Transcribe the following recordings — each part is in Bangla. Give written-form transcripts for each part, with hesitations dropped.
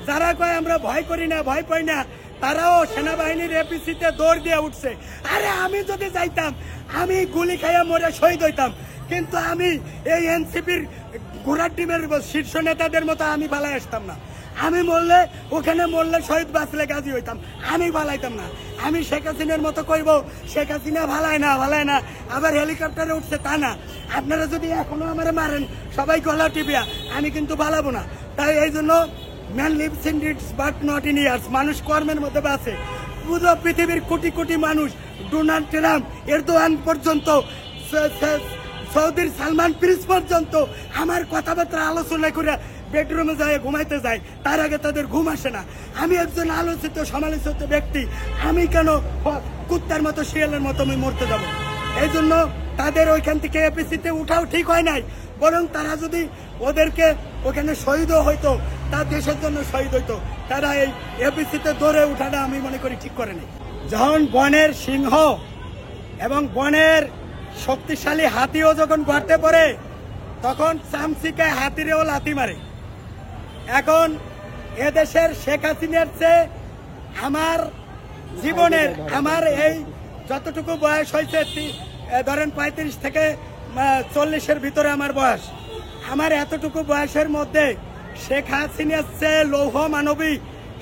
যারা কয় আমরা ভয় করি না, ভয় পাই না, তারাও সেনাবাহিনীর এপিসিতে দৌড় দিয়ে উঠছে। আরে আমি যদি যাইতাম, আমি গুলি খাইয়া মরে শহীদ হইতাম, কিন্তু আমি এই এনসিপির ঘোড়ার টিমের শীর্ষ নেতাদের মতো আমি পালাই আসতাম না। আমি মরলে ওখানে মরলে শহীদ বাঁচলে গাজী হইতাম, আমি পালাইতাম না। আমি শেখ হাসিনার মতো কইব শেখ হাসিনা ভালায় না, আবার হেলিকপ্টারে উঠছে তা না। আপনারা যদি এখনো আমার মারেন সবাই গলা টিপিয়া, আমি কিন্তু পালাবো না। তাই এই জন্য man lives in deeds but not in years, মানুষ কর্মের মধ্যে বাঁচে। পুরো পৃথিবীর কোটি কোটি মানুষ, ডোনাল্ড ট্রাম্প, এরদোয়ান পর্যন্ত, সৌদির সালমান প্রিন্স পর্যন্ত আমার কথাবার্তা আলোচনা করে বেডরুমে যায় ঘুমাইতে যায়, তার আগে তাদের ঘুম আসে না। আমি একজন আলোচিত সমালোচিত ব্যক্তি, আমি কেন কুত্তার মতো শিয়ালের মতো আমি মরতে যাব? এই জন্য তাদের ওইখান থেকে এপিসিতে উঠাও ঠিক হয় নাই, বরং তারা যদি ওদেরকে ওখানে শহীদও হইতো, তার দেশের জন্য শহীদ হইতো। তারা এই এপিসিতে দৌড়ে উঠাটা আমি মনে করি ঠিক করে নেই। যখন বনের সিংহ এবং বনের শক্তিশালী হাতিও যখন গর্তে পড়ে, তখন চামচিকায় হাতিরেও লাথি মারে। এখন এদেশের শেখ হাসিনার চেয়ে আমার জীবনের, আমার এই যতটুকু বয়স হয়েছে, ধরেন 35 থেকে 40-এর ভিতরে আমার বয়স, আমার এতটুকু বয়সের মধ্যে শেখ হাসিনার চেয়ে লৌহ মানবী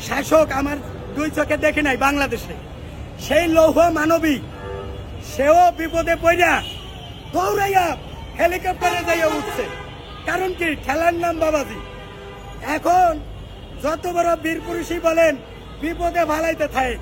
শাসক আমার দুই চোখে দেখি নাই বাংলাদেশে। সেই লৌহ মানবী সেও বিপদে পড়া দৌড়াইয়া হেলিকপ্টারে যাইয়া উঠছে। কারণ কি? খেলার নাম বাবাজি। এখন যত বড় বীর পুরুষই বলেন, বিপদে ভালাইতে থাকে।